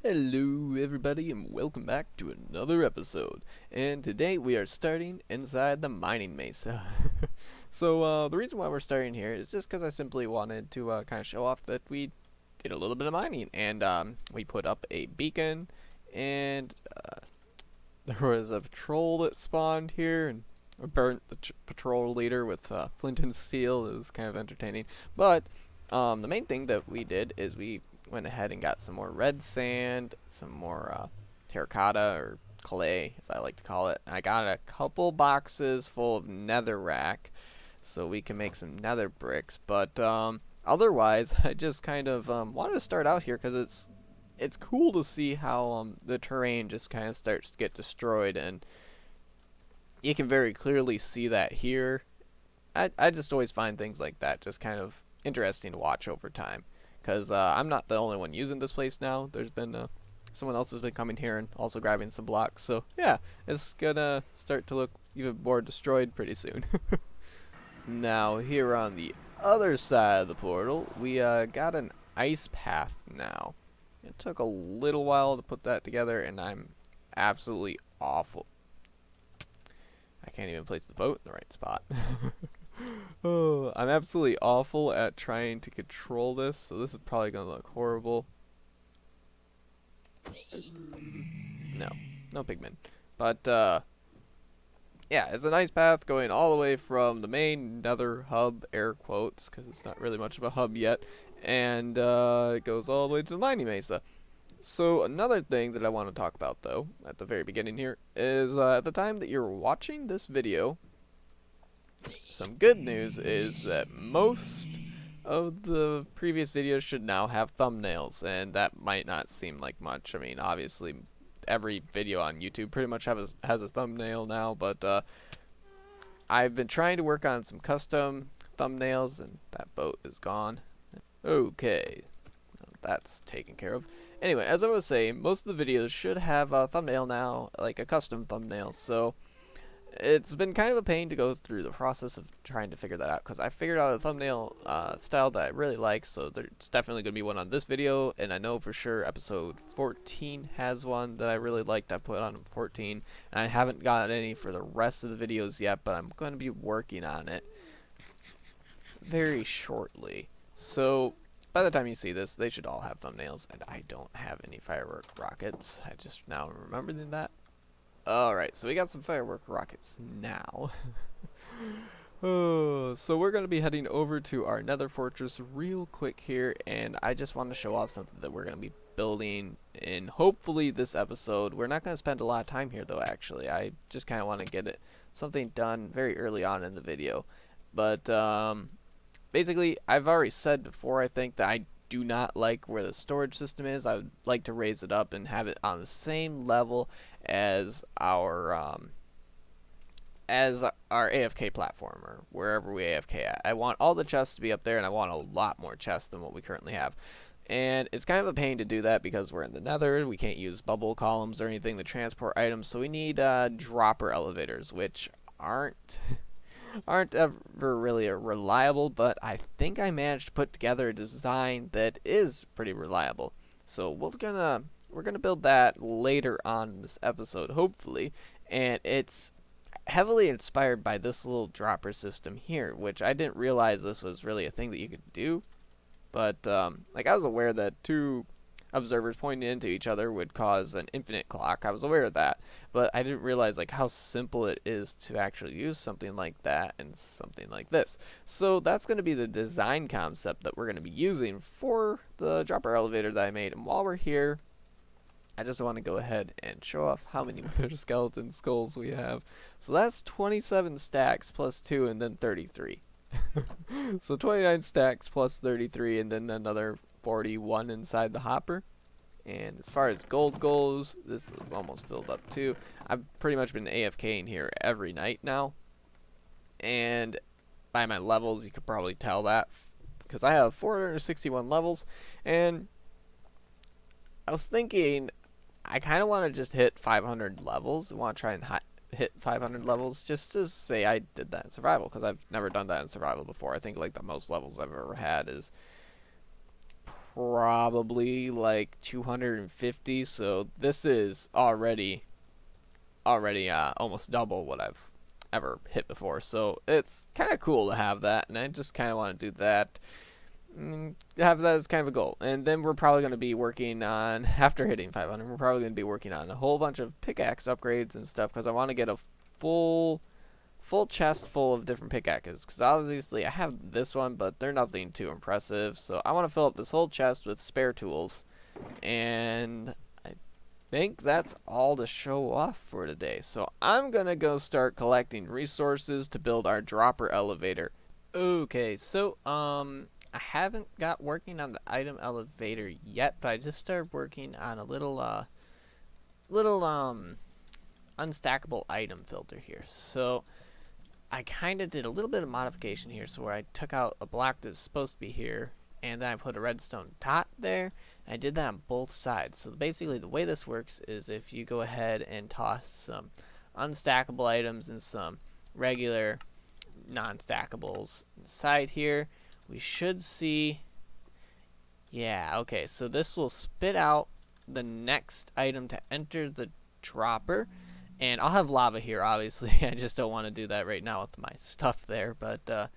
Hello everybody and welcome back to another episode. And today we are starting inside the mining mesa. The reason why we're starting here is just because I simply wanted to kind of show off that we did a little bit of mining. And we put up a beacon and there was a patrol that spawned here and burnt the patrol leader with flint and steel. It was kind of entertaining. But the main thing that we did is we went ahead and got some more red sand, some more terracotta or clay, as I like to call it. I got a couple boxes full of netherrack, so we can make some nether bricks. But otherwise, I just kind of wanted to start out here because it's cool to see how the terrain just kind of starts to get destroyed, and you can very clearly see that here. I just always find things like that just kind of interesting to watch over time. Because I'm not the only one using this place now. There's been someone else has been coming here and also grabbing some blocks. So yeah, it's gonna start to look even more destroyed pretty soon. Now here on the other side of the portal, we got an ice path now. It took a little while to put that together, and I'm absolutely awful. I can't even place the boat in the right spot. Oh, I'm absolutely awful at trying to control this, so this is probably going to look horrible. No, no pigmen. But, yeah, it's a nice path going all the way from the main nether hub, air quotes, because it's not really much of a hub yet, and it goes all the way to the mining mesa. So another thing that I want to talk about, though, at the very beginning here, is at the time that you're watching this video, some good news is that most of the previous videos should now have thumbnails, and that might not seem like much. I mean, obviously, every video on YouTube pretty much has a thumbnail now, but I've been trying to work on some custom thumbnails, and that boat is gone. Okay, that's taken care of. Anyway, as I was saying, most of the videos should have a thumbnail now, like a custom thumbnail, so it's been kind of a pain to go through the process of trying to figure that out, because I figured out a thumbnail style that I really like, so there's definitely going to be one on this video, and I know for sure episode 14 has one that I really liked. I put on 14, and I haven't got any for the rest of the videos yet, but I'm going to be working on it very shortly. So by the time you see this, they should all have thumbnails, and I don't have any firework rockets. I just now remembered that. Alright, so we got some firework rockets now. Oh, so we're going to be heading over to our nether fortress real quick here, and I just want to show off something that we're going to be building in hopefully this episode. We're not going to spend a lot of time here though, actually. I just kind of want to get something done very early on in the video. But basically, I've already said before, I think, that I do not like where the storage system is. I would like to raise it up and have it on the same level as our AFK platform, or wherever we AFK at. I want all the chests to be up there, and I want a lot more chests than what we currently have. And it's kind of a pain to do that because we're in the nether. We can't use bubble columns or anything to transport items, so we need dropper elevators, which aren't ever really reliable, but I think I managed to put together a design that is pretty reliable. So we're gonna build that later on in this episode, hopefully, and it's heavily inspired by this little dropper system here, which I didn't realize this was really a thing that you could do. But like, I was aware that two observers pointing into each other would cause an infinite clock. I was aware of that, but I didn't realize like how simple it is to actually use something like that and something like this. So that's going to be the design concept that we're going to be using for the dropper elevator that I made. And while we're here, I just want to go ahead and show off how many wither skeleton skulls we have. So that's 27 stacks plus 2 and then 33. So 29 stacks plus 33 and then another 41 inside the hopper. And as far as gold goes, this is almost filled up too. I've pretty much been AFKing here every night now. And by my levels, you could probably tell that, because I have 461 levels. And I was thinking, I kind of want to just hit 500 levels. I want to try and hit 500 levels just to say I did that in survival, because I've never done that in survival before. I think like the most levels I've ever had is probably like 250, so this is already almost double what I've ever hit before. So it's kind of cool to have that, and I just kind of want to do that. Have that as kind of a goal. And then we're probably going to be working on, after hitting 500, we're probably going to be working on a whole bunch of pickaxe upgrades and stuff, because I want to get a full chest full of different pickaxes, because obviously I have this one, but they're nothing too impressive. So I want to fill up this whole chest with spare tools, and I think that's all to show off for today. So I'm going to go start collecting resources to build our dropper elevator. Okay, so I haven't got working on the item elevator yet, but I just started working on a little unstackable item filter here. So I kind of did a little bit of modification here, so where I took out a block that's supposed to be here, and then I put a redstone dot there. And I did that on both sides. So basically the way this works is if you go ahead and toss some unstackable items and some regular non-stackables inside here, we should see, yeah, okay, so this will spit out the next item to enter the dropper. And I'll have lava here, obviously. I just don't want to do that right now with my stuff there. But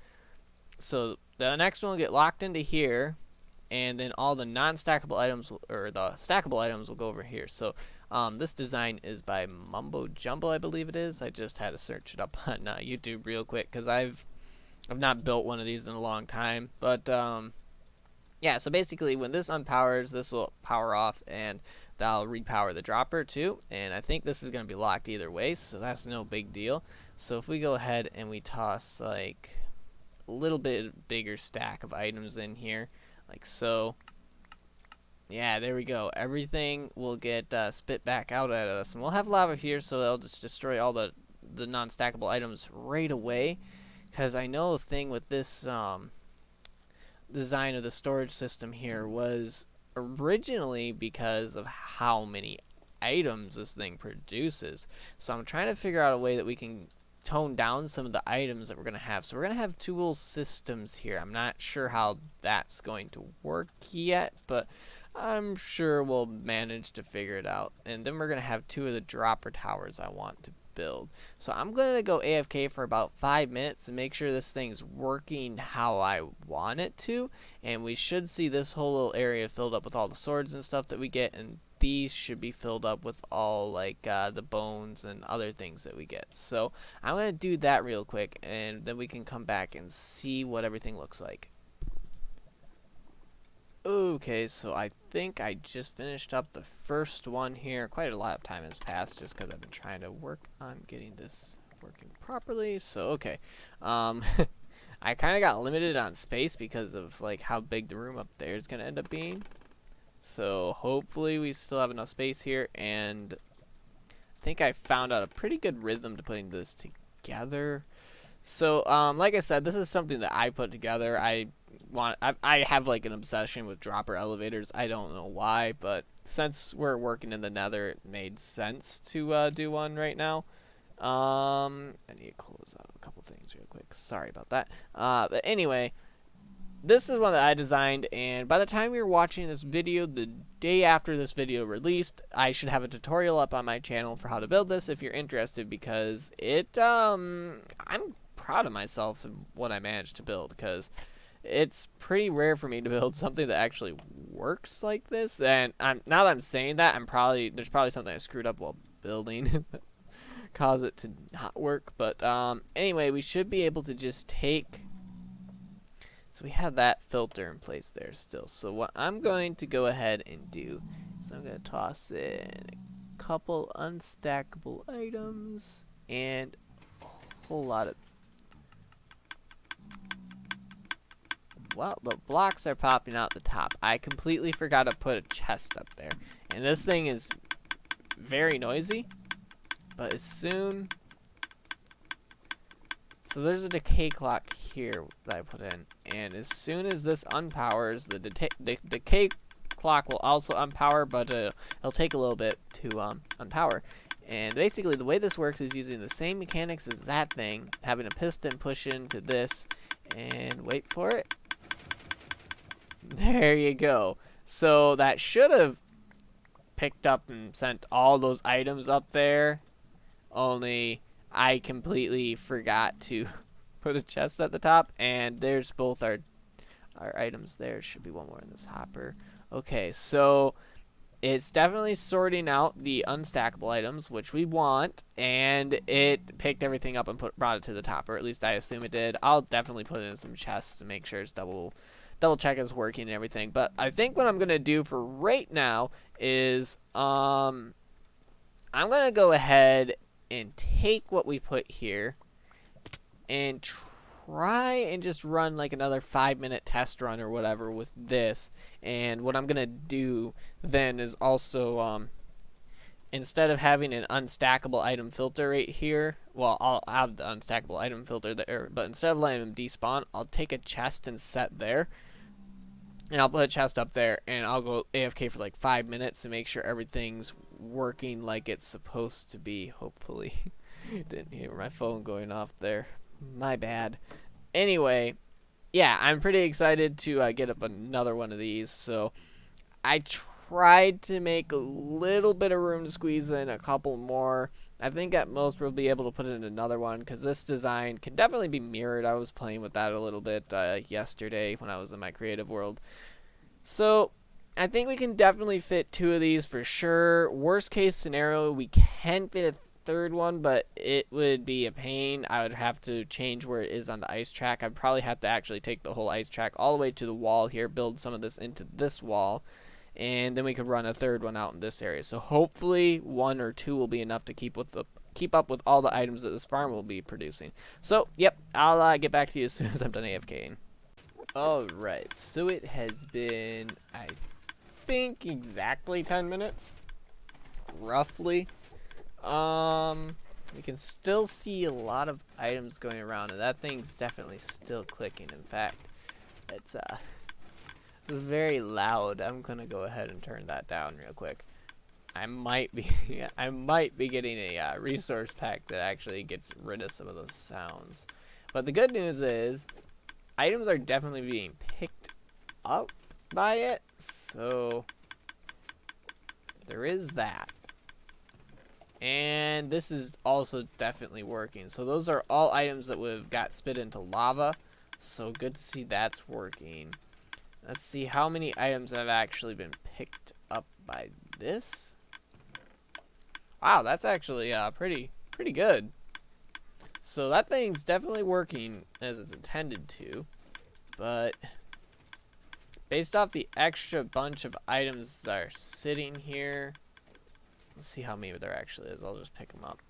so the next one will get locked into here, and then all the non-stackable items, or the stackable items, will go over here. So this design is by Mumbo Jumbo, I believe it is. I just had to search it up on YouTube real quick, because I've not built one of these in a long time. But yeah, so basically when this unpowers, this will power off, and that'll repower the dropper too. And I think this is going to be locked either way, so that's no big deal. So if we go ahead and we toss like a little bit bigger stack of items in here, like so, yeah, there we go. Everything will get spit back out at us, and we'll have lava here, so they'll just destroy all the non-stackable items right away. Because I know the thing with this design of the storage system here was originally because of how many items this thing produces. So I'm trying to figure out a way that we can tone down some of the items that we're going to have. So we're going to have tool systems here. I'm not sure how that's going to work yet, but I'm sure we'll manage to figure it out. And then we're going to have 2 of the dropper towers I want to build. So I'm going to go AFK for about 5 minutes and make sure this thing's working how I want it to, and we should see this whole little area filled up with all the swords and stuff that we get, and these should be filled up with all like the bones and other things that we get. So I'm going to do that real quick, and then we can come back and see what everything looks like. Okay, so I think I just finished up the first one here. Quite a lot of time has passed just because I've been trying to work on getting this working properly. So, okay. I kind of got limited on space because of like how big the room up there is going to end up being. So, hopefully we still have enough space here. And I think I found out a pretty good rhythm to putting this together. So, like I said, this is something that I put together. I have like an obsession with dropper elevators. I don't know why, but since we're working in the nether, it made sense to do one right now. I need to close out a couple things real quick. Sorry about that. But anyway, this is one that I designed, and by the time you're watching this video, the day after this video released, I should have a tutorial up on my channel for how to build this if you're interested, because it I'm proud of myself and what I managed to build, because it's pretty rare for me to build something that actually works like this. And now that I'm saying that, there's probably something I screwed up while building cause it to not work. But anyway, we should be able to just take, so we have that filter in place there still. So what I'm going to go ahead and do is I'm going to toss in a couple unstackable items and a whole lot of, well, the blocks are popping out the top. I completely forgot to put a chest up there. And this thing is very noisy. But as soon... So there's a decay clock here that I put in. And as soon as this unpowers, the decay clock will also unpower, but it'll take a little bit to unpower. And basically the way this works is using the same mechanics as that thing, having a piston push into this, and wait for it. There you go. So that should have picked up and sent all those items up there, only I completely forgot to put a chest at the top, and there's both our items there. Should be one more in this hopper. Okay, so it's definitely sorting out the unstackable items, which we want, and it picked everything up and brought it to the top, or at least I assume it did. I'll definitely put it in some chests to make sure it's double check it's working and everything. But I think what I'm gonna do for right now is I'm gonna go ahead and take what we put here and try and just run like another 5-minute test run or whatever with this. And what I'm gonna do then is also instead of having an unstackable item filter right here, well, I'll have the unstackable item filter there, but instead of letting them despawn, I'll take a chest and set there, and I'll put a chest up there, and I'll go AFK for like 5 minutes to make sure everything's working like it's supposed to be, hopefully. Didn't hear my phone going off there. My bad. Anyway, yeah, I'm pretty excited to get up another one of these. So I tried to make a little bit of room to squeeze in a couple more. I think at most we'll be able to put in another one, because this design can definitely be mirrored. I was playing with that a little bit yesterday when I was in my creative world. So I think we can definitely fit 2 of these for sure. Worst case scenario, we can fit a third one, but it would be a pain. I would have to change where it is on the ice track. I'd probably have to actually take the whole ice track all the way to the wall here, build some of this into this wall, and then we could run a third one out in this area. So hopefully 1 or 2 will be enough to keep up with all the items that this farm will be producing. So yep, I'll get back to you as soon as I'm done AFKing. Alright, so it has been, I think, exactly 10 minutes, roughly. We can still see a lot of items going around, and that thing's definitely still clicking. In fact, it's very loud. I'm gonna go ahead and turn that down real quick. I might be getting a resource pack that actually gets rid of some of those sounds. But the good news is items are definitely being picked up by it, so there is that. And this is also definitely working. So those are all items that we've got spit into lava. So good to see that's working. Let's see how many items have actually been picked up by this. Wow, that's actually pretty good. So that thing's definitely working as it's intended to. But based off the extra bunch of items that are sitting here, let's see how many there actually is. I'll just pick them up.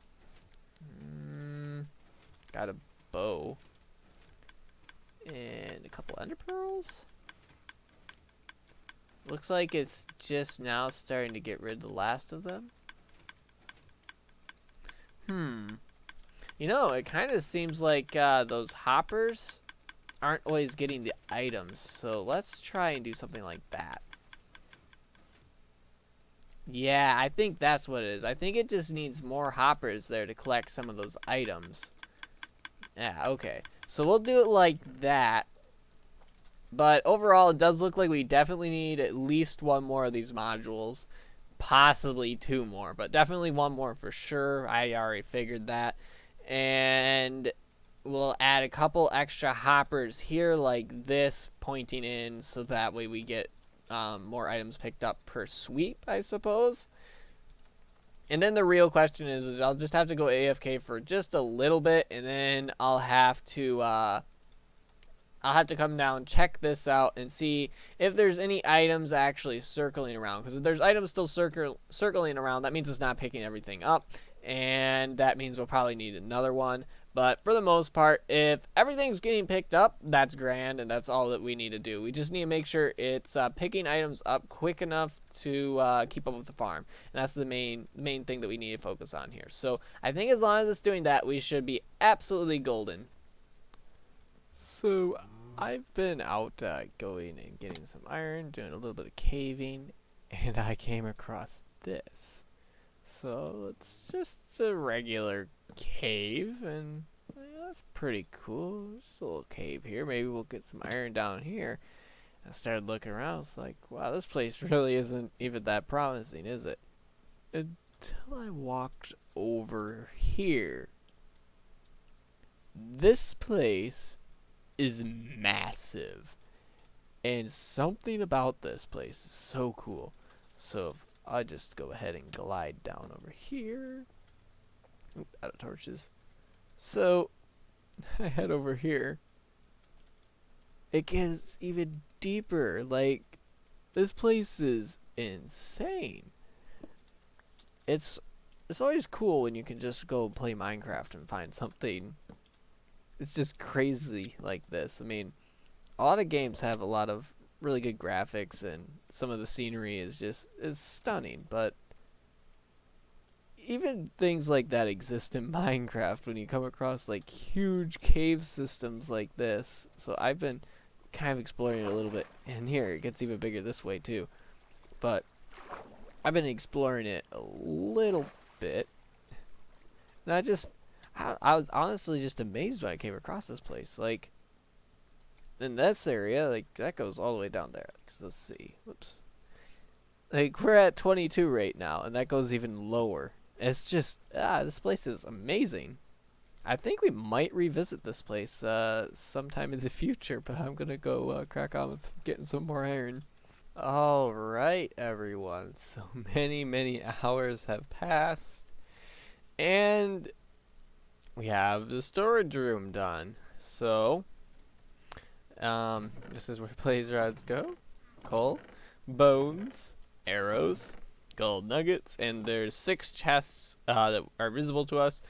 Got a bow. And a couple ender pearls. Looks like it's just now starting to get rid of the last of them. You know, it kind of seems like those hoppers aren't always getting the items. So let's try and do something like that. Yeah, I think that's what it is. I think it just needs more hoppers there to collect some of those items. Yeah, okay. So we'll do it like that. But overall, it does look like we definitely need at least 1 more of these modules. Possibly 2 more, but definitely 1 more for sure. I already figured that. And we'll add a couple extra hoppers here like this pointing in, so that way we get more items picked up per sweep, I suppose. And then the real question is I'll just have to go AFK for just a little bit, and then I'll have to come down, check this out, and see if there's any items actually circling around. Because if there's items still circling around, that means it's not picking everything up, and that means we'll probably need another one. But for the most part, if everything's getting picked up, that's grand, and that's all that we need to do. We just need to make sure it's picking items up quick enough to keep up with the farm. And that's the main thing that we need to focus on here. So I think as long as it's doing that, we should be absolutely golden. So I've been out going and getting some iron, doing a little bit of caving, and I came across this. So it's just a regular cave, and that's pretty cool. Just a little cave here. Maybe we'll get some iron down here. I started looking around. I was like, wow, this place really isn't even that promising, is it? Until I walked over here. This place is massive. And something about this place is so cool. So if I just go ahead and glide down over here. Oop, out of torches. So I head over here. It gets even deeper. Like, this place is insane. It's always cool when you can just go play Minecraft and find something. It's just crazy like this. I mean, a lot of games have a lot of really good graphics and some of the scenery is stunning, but even things like that exist in Minecraft when you come across like huge cave systems like this. So I've been kind of exploring it a little bit, and here it gets even bigger this way too, but I've been exploring it a little bit, and I was honestly just amazed when I came across this place. Like, in this area, like, that goes all the way down there. Let's see. Whoops. Like, we're at 22 right now, and that goes even lower. It's just, this place is amazing. I think we might revisit this place sometime in the future, but I'm gonna go crack on with getting some more iron. Alright, everyone. So many hours have passed, and we have the storage room done. So, this is where blaze rods go. Coal, bones, arrows, gold nuggets, and there's 6 chests that are visible to us.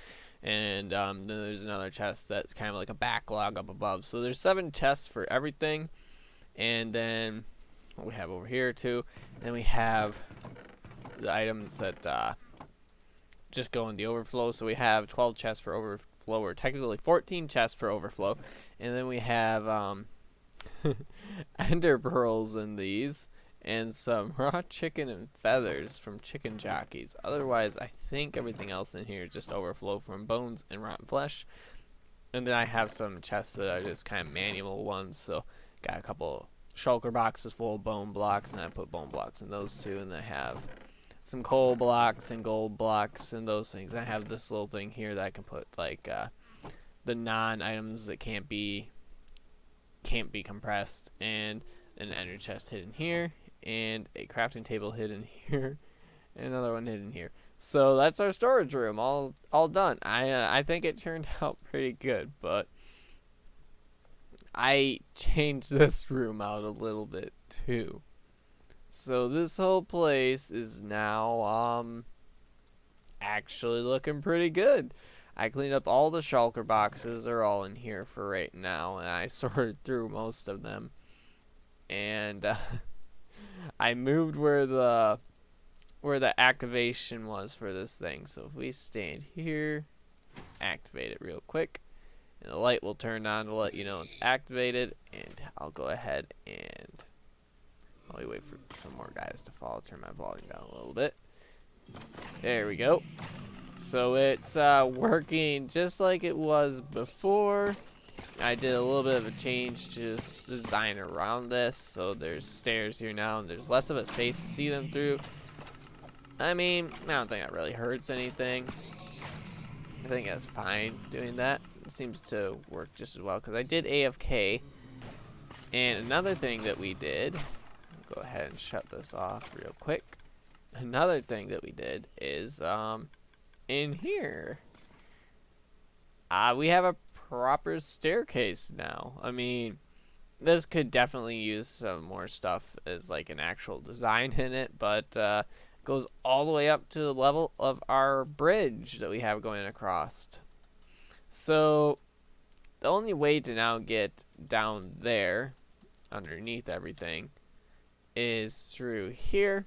And then there's another chest that's kind of like a backlog up above. So there's 7 chests for everything. And then what we have over here too. And then we have the items that just go in the overflow. So we have 12 chests for overflow, or technically 14 chests for overflow. And then we have ender pearls in these. And some raw chicken and feathers from chicken jockeys. Otherwise, I think everything else in here is just overflow from bones and rotten flesh. And then I have some chests that are just kind of manual ones. So, got a couple shulker boxes full of bone blocks, and I put bone blocks in those too. And I have some coal blocks and gold blocks and those things. I have this little thing here that I can put, like, the non-items that can't be compressed, and an ender chest hidden here, and a crafting table hidden here, and another one hidden here. So that's our storage room, all done. I think it turned out pretty good, but I changed this room out a little bit too. So this whole place is now actually looking pretty good. I cleaned up all the shulker boxes. They're all in here for right now, and I sorted through most of them. And I moved where the activation was for this thing. So if we stand here, activate it real quick, and the light will turn on to let you know it's activated. And I'll go ahead and while we wait for some more guys to fall, I'll turn my volume down a little bit. There we go. So it's working just like it was before. I did a little bit of a change to the design around this, so there's stairs here now, and there's less of a space to see them through. I mean, I don't think that really hurts anything. I think that's fine doing that. It seems to work just as well, because I did AFK. And another thing that we did, I'll go ahead and shut this off real quick. Another thing that we did is, in here, we have a proper staircase now. I mean, this could definitely use some more stuff as like an actual design in it, but goes all the way up to the level of our bridge that we have going across. So the only way to now get down there underneath everything is through here.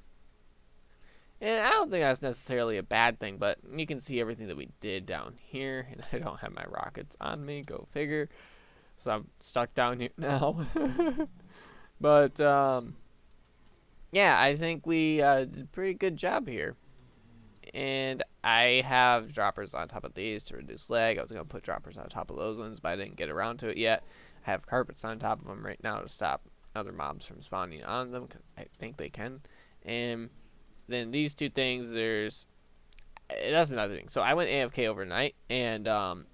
And I don't think that's necessarily a bad thing, but you can see everything that we did down here. And I don't have my rockets on me, go figure. So I'm stuck down here now. But, yeah, I think we did a pretty good job here. And I have droppers on top of these to reduce lag. I was going to put droppers on top of those ones, but I didn't get around to it yet. I have carpets on top of them right now to stop other mobs from spawning on them, because I think they can. And then these two things, that's another thing. So I went AFK overnight, and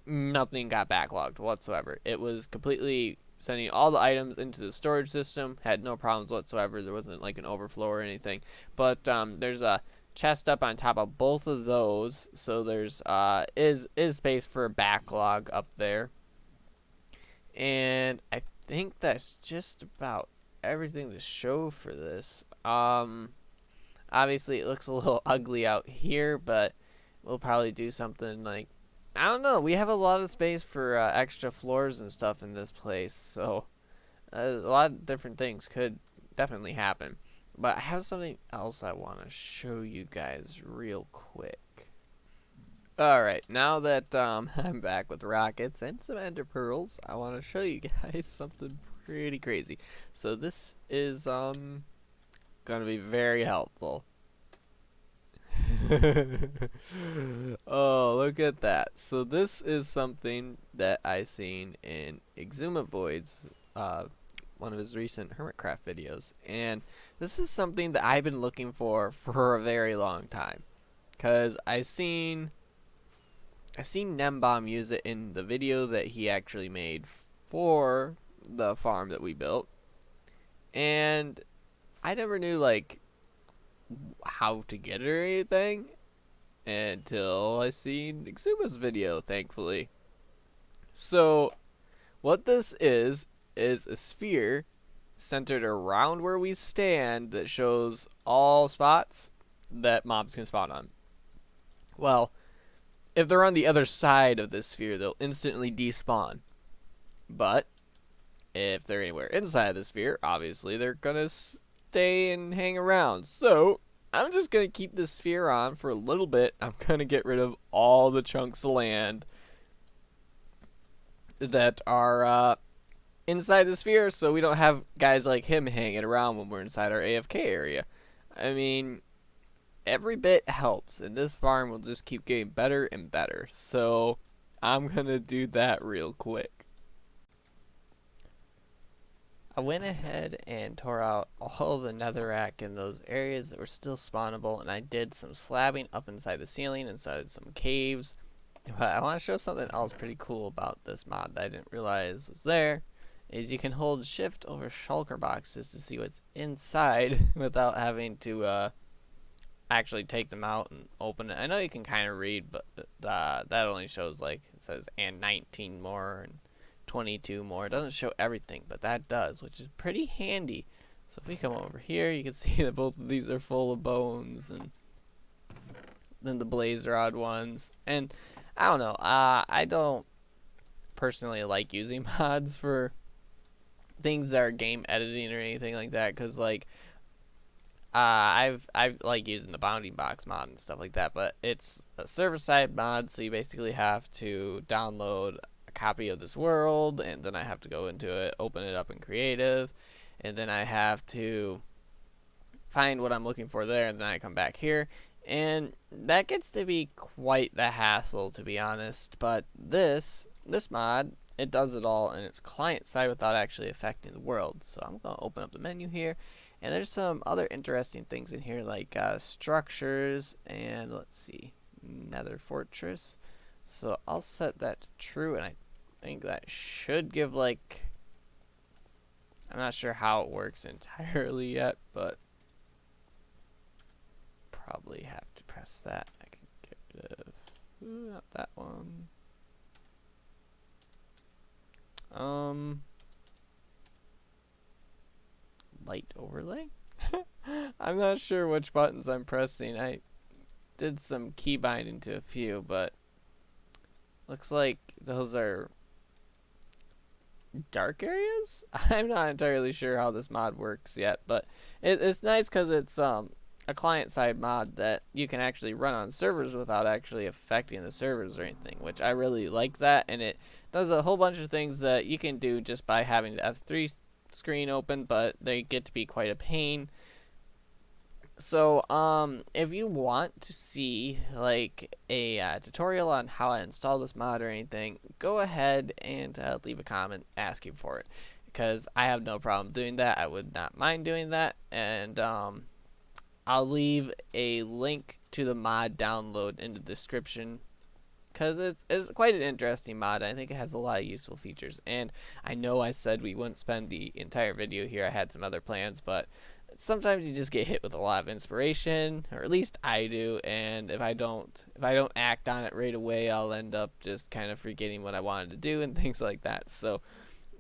nothing got backlogged whatsoever. It was completely sending all the items into the storage system, had no problems whatsoever. There wasn't like an overflow or anything. But there's a chest up on top of both of those, so there's is space for a backlog up there. And I think that's just about everything to show for this. Obviously it looks a little ugly out here, but we'll probably do something like, I don't know, we have a lot of space for extra floors and stuff in this place, so a lot of different things could definitely happen. But I have something else I want to show you guys real quick. Alright, now that I'm back with rockets and some ender pearls, I want to show you guys something pretty crazy. So this is going to be very helpful. Oh, look at that. So this is something that I seen in Exumavoid's one of his recent Hermitcraft videos, and this is something that I've been looking for a very long time, because I seen Nembomb use it in the video that he actually made for the farm that we built, and I never knew like how to get it or anything until I seen Exuma's video, thankfully. So what this is a sphere centered around where we stand that shows all spots that mobs can spawn on. Well, if they're on the other side of this sphere, they'll instantly despawn. But if they're anywhere inside the sphere, obviously they're gonna stay and hang around. So I'm just gonna keep this sphere on for a little bit. I'm gonna get rid of all the chunks of land that are inside the sphere, so we don't have guys like him hanging around when we're inside our AFK area. I mean, every bit helps, and this farm will just keep getting better and better. So I'm gonna do that real quick. I went ahead and tore out all the netherrack in those areas that were still spawnable, and I did some slabbing up inside the ceiling, inside some caves. But I want to show something else pretty cool about this mod that I didn't realize was there. Is you can hold shift over shulker boxes to see what's inside without having to actually take them out and open it. I know you can kind of read, but that only shows, like, it says and 19 more and 22 more. It doesn't show everything, but that does, which is pretty handy. So if we come over here, you can see that both of these are full of bones, and then the blaze rod ones. And I don't know, I don't personally like using mods for things that are game editing or anything like that, because like I like using the bounding box mod and stuff like that, but it's a server side mod, so you basically have to download a copy of this world, and then I have to go into it, open it up in creative, and then I have to find what I'm looking for there, and then I come back here, and that gets to be quite the hassle, to be honest. But this mod, it does it all, and it's client side without actually affecting the world. So I'm going to open up the menu here, and there's some other interesting things in here, like structures, and let's see, nether fortress. So I'll set that to true, and I think that should give, like, I'm not sure how it works entirely yet, but probably have to press that. I can get rid of, not that one. Light overlay? I'm not sure which buttons I'm pressing. I did some key binding to a few, but looks like those are dark areas? I'm not entirely sure how this mod works yet, but it's nice because it's a client side mod that you can actually run on servers without actually affecting the servers or anything, which I really like that, and it does a whole bunch of things that you can do just by having the F3 screen open, but they get to be quite a pain. So if you want to see like a tutorial on how I install this mod or anything, go ahead and leave a comment asking for it. because I have no problem doing that. I would not mind doing that, and I'll leave a link to the mod download in the description, because it's quite an interesting mod. I think it has a lot of useful features, and I know I said we wouldn't spend the entire video here. I had some other plans, but sometimes you just get hit with a lot of inspiration, or at least I do, and if I don't act on it right away, I'll end up just kind of forgetting what I wanted to do and things like that. So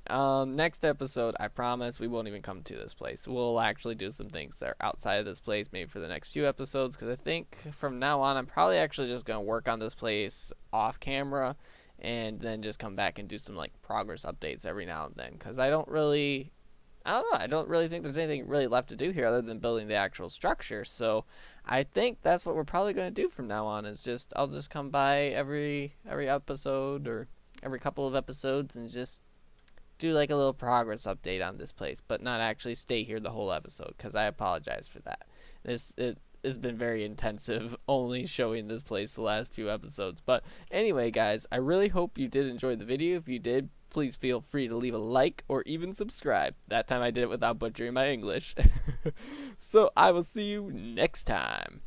next episode, I promise we won't even come to this place. We'll actually do some things that are outside of this place, maybe for the next few episodes, because I think from now on I'm probably actually just going to work on this place off camera, and then just come back and do some like progress updates every now and then, because I don't really think there's anything really left to do here other than building the actual structure. So I think that's what we're probably going to do from now on, is just I'll just come by every episode or every couple of episodes and just do like a little progress update on this place, but not actually stay here the whole episode, because I apologize for that. It has been very intensive only showing this place the last few episodes. But anyway, guys, I really hope you did enjoy the video. If you did, please feel free to leave a like or even subscribe. That time I did it without butchering my English. So I will see you next time.